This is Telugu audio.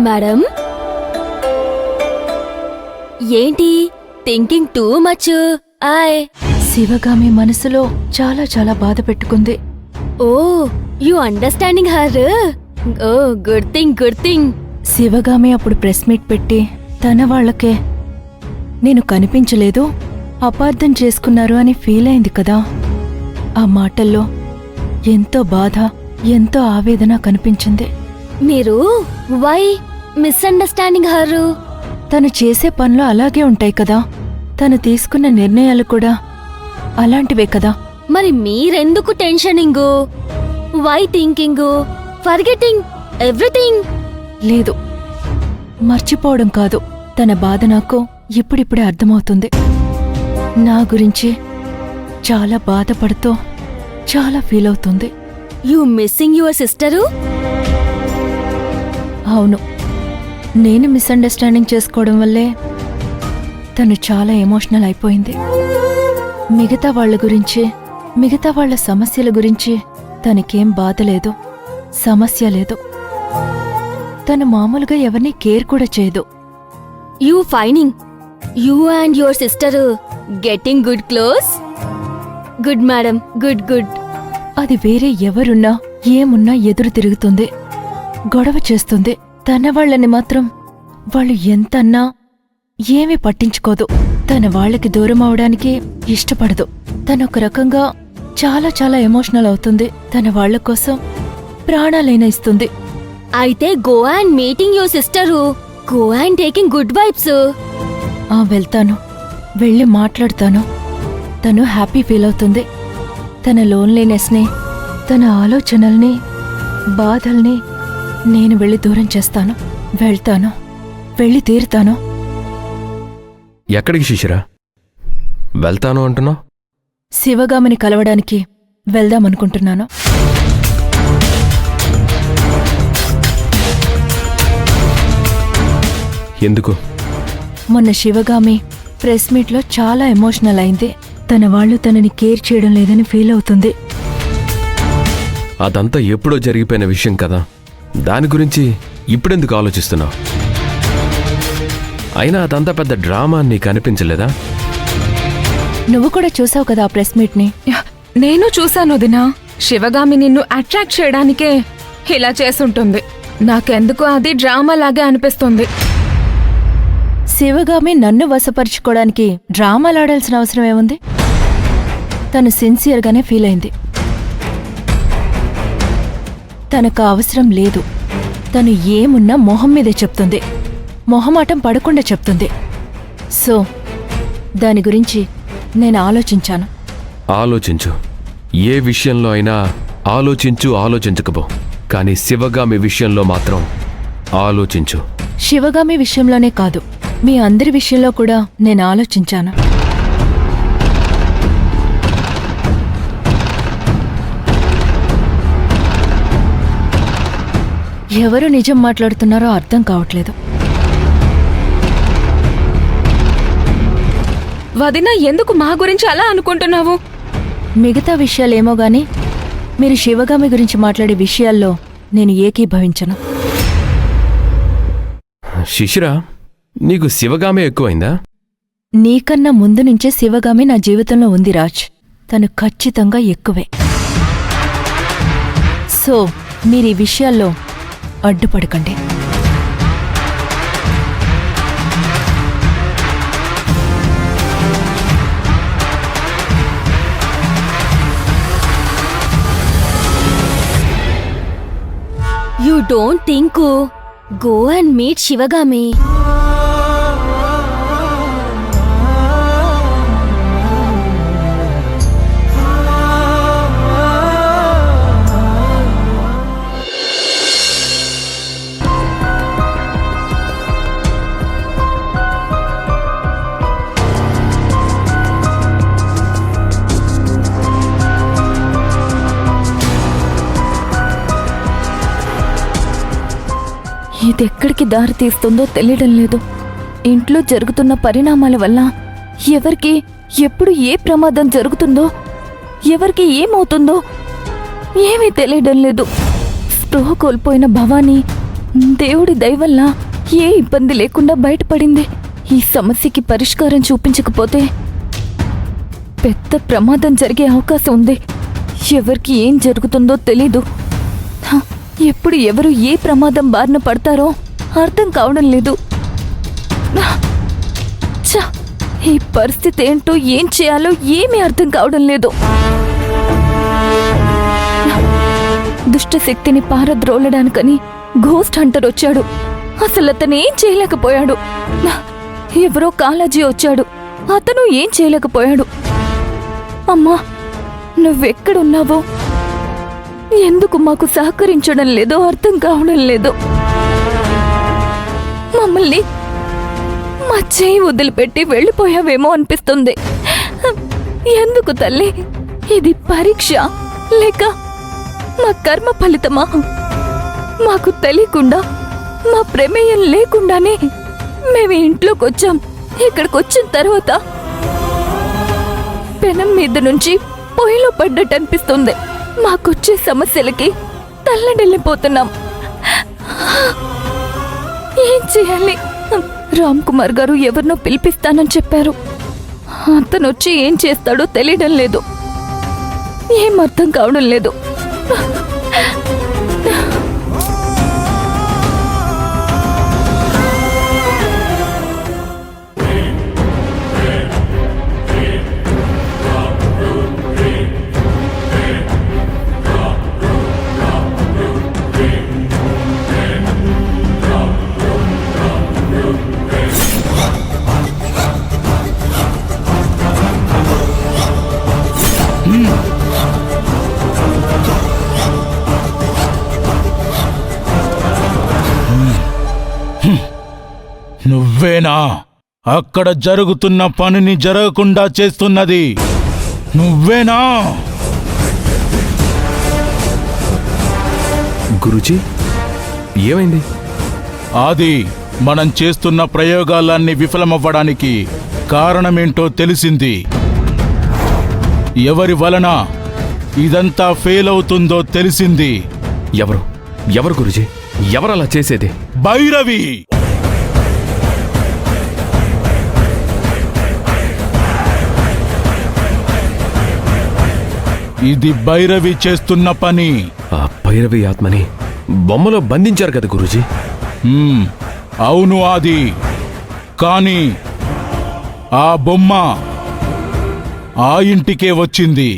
మేడం, ఏంటి థింకింగ్ టూ మచ్? శివగామి మనసులో చాలా చాలా బాధ పెట్టుకుంది. Oh, you understanding her. Oh, good thing, good thing. Sivagami అప్పుడు ప్రెస్ మీట్ పెట్టి తన వాళ్లకే నేను కనిపించలేదు, అపార్థం చేసుకున్నారు అని ఫీల్ అయింది కదా. ఆ మాటల్లో ఎంతో బాధ, ఎంతో ఆవేదన కనిపించింది. మీరు వై మిస్అండర్స్టాండింగ్ హర్? తను చేసే పనులు అలాగే ఉంటాయి కదా, తను తీసుకున్న నిర్ణయాలు కూడా అలాంటివే కదా. మరి మీరెందుకు tensioning? Why thinking, forgetting everything? లేదు, మర్చిపోవడం కాదు. తన బాధ నాకు ఇప్పుడిప్పుడే అర్థమవుతుంది. నా గురించి చాలా బాధపడుతూ చాలా ఫీల్ అవుతుంది. You missing your sister? అవును, నేను మిస్అండర్స్టాండింగ్ చేసుకోవడం వల్లే తను చాలా ఎమోషనల్ అయిపోయింది. మిగతా వాళ్ల గురించి, మిగతా వాళ్ల సమస్యల గురించి తనకేం బాధ లేదు, సమస్య లేదు. తను మామూలుగా ఎవరిని కేర్ కూడా చేయదు. You fining you and your sister getting good close? Good madam, good good. అది వేరే ఎవరున్నా ఏమున్నా ఎదురు తిరుగుతుంది, గొడవ చేస్తుంది. తన వాళ్ళని మాత్రం వాళ్ళు ఎంతన్నా ఏమీ పట్టించుకోదు. తన వాళ్ళకి దూరం అవడానికి ఇష్టపడదు. తనొక రకంగా చాలా చాలా ఎమోషనల్ అవుతుంది. తన వాళ్ల కోసం ప్రాణాలైనా ఇస్తుంది. అయితే go and meeting your sister, go and taking good vibes. వెళ్తాను, వెళ్ళి మాట్లాడతాను. తను హ్యాపీ ఫీల్ అవుతుంది. తన లోన్లీనెస్ని, తన ఆలోచనల్ని, బాధల్ని నేను వెళ్ళి దూరం చేస్తాను. వెళ్తాను, వెళ్ళి తీరుతాను. ఎక్కడికి శిశిరా? వెళ్తాను అంటున్నావు? శివగామిని కలవడానికి వెళ్దామనుకుంటున్నాను. ఎందుకు? మొన్న శివగామి ప్రెస్ మీట్లో చాలా ఎమోషనల్ అయింది. తన వాళ్ళు తనని కేర్ చేయడం లేదని ఫీల్ అవుతుంది. అదంతా ఎప్పుడో జరిగిపోయిన విషయం కదా, దాని గురించి ఇప్పుడెందుకు ఆలోచిస్తున్నావు? అయినా అదంతా పెద్ద డ్రామా నీకు అనిపించలేదా? నువ్వు కూడా చూసావు కదా ఆ ప్రెస్ మీట్ని. నేను చూశాను వదినా. శివగామి నిన్ను అట్రాక్ట్ చేయడానికే ఇలా చేసుంటుంది. నాకెందుకు అది డ్రామా లాగే అనిపిస్తుంది. శివగామి నన్ను వశపరుచుకోవడానికి డ్రామాలాడాల్సిన అవసరం ఏముంది? తను సిన్సియర్గానే ఫీల్ అయింది. తనకు అవసరం లేదు. తను ఏమున్నా మొహం మీదే చెప్తుంది, మొహమాటం పడకుండా చెప్తుంది. సో దాని గురించి నేను ఆలోచించాను. ఆలోచించు, ఏ విషయంలో అయినా ఆలోచించు, ఆలోచించకపో. కానీ శివగామి విషయంలో మాత్రం ఆలోచించు. శివగామి విషయంలోనే కాదు, మీ అందరి విషయంలో కూడా నేను ఆలోచించాను. ఎవరు నిజం మాట్లాడుతున్నారో అర్థం కావట్లేదు. వదినా, ఎందుకు మా గురించి అలా అనుకుంటున్నావు? మిగతా విషయాలేమో గాని మీరు శివగామి గురించి మాట్లాడే విషయాల్లో నేను ఏకీభవించను. శిశిరా, నీకు శివగామే ఎక్కువైందా? నీకన్నా ముందు నుంచే శివగామి నా జీవితంలో ఉంది రాజ్. తను ఖచ్చితంగా ఎక్కువే. సో మీరీ విషయాల్లో అడ్డుపడకండి. You don't think, go and meet Sivagami. ఇదెక్కడికి దారి తీస్తుందో తెలియడం లేదు. ఇంట్లో జరుగుతున్న పరిణామాల వల్ల ఎవరికి ఎప్పుడు ఏ ప్రమాదం జరుగుతుందో, ఎవరికి ఏమవుతుందో ఏమీ తెలియడం లేదు. స్పృహ కోల్పోయిన భవానీ దేవుడి దయవల్ల ఏ ఇబ్బంది లేకుండా బయటపడింది. ఈ సమస్యకి పరిష్కారం చూపించకపోతే పెద్ద ప్రమాదం జరిగే అవకాశం ఉంది. ఎవరికి ఏం జరుగుతుందో తెలీదు. ఎప్పుడు ఎవరు ఏ ప్రమాదం బారిన పడతారో అర్థం కావడం లేదు. ఛ! ఈ పరిస్థితి ఏంటో ఏం చేయాలో ఏమీ అర్థం కావడం లేదు. దుష్ట శక్తిని పారద్రోలడానికని ఘోస్ట్ హంటర్ వచ్చాడు. అసలు అతను ఏం చేయలేకపోయాడు. ఎవరో కాలాజీ వచ్చాడు. అతను ఏం చేయలేకపోయాడు. అమ్మా, నువ్వెక్కడున్నావో, ఎందుకు మాకు సహకరించడం లేదో అర్థం కావడం లేదు. మమ్మల్ని మా చేయి వదిలిపెట్టి వెళ్ళిపోయావేమో అనిపిస్తుంది. ఎందుకు తల్లి? ఇది పరీక్ష లేక మా కర్మ ఫలితమా? మాకు తెలియకుండా, మా ప్రమేయం లేకుండానే మేము ఇంట్లోకి వచ్చాం. ఇక్కడికి వచ్చిన తర్వాత పెనం మీద నుంచి పొయ్యిలో పడ్డట్టు అనిపిస్తుంది. మాకొచ్చే సమస్యలకి తల్లడిల్లిపోతున్నాం. ఏం చేయాలి? రామ్ కుమార్ గారు ఎవరినో పిలిపిస్తానని చెప్పారు. అతను వచ్చి ఏం చేస్తాడో తెలియడం లేదు. ఏం అర్థం కావడం లేదు. నువ్వేనా అక్కడ జరుగుతున్న పనిని జరగకుండా చేస్తున్నది? నువ్వేనా? గురూజీ, ఏమైంది? అది మనం చేస్తున్న ప్రయోగాలన్నీ విఫలమవ్వడానికి కారణమేంటో తెలిసింది. ఎవరి వలన ఇదంతా ఫెయిల్ అవుతుందో తెలిసింది. ఎవరు గురూజీ? ఎవరలా చేసేది? భైరవి! ఇది భైరవి చేస్తున్న పని. ఆ భైరవి ఆత్మని బొమ్మలో బంధించారు కదా గురూజీ? అవును ఆది. కాని ఆ బొమ్మ ఆ ఇంటికే వచ్చింది.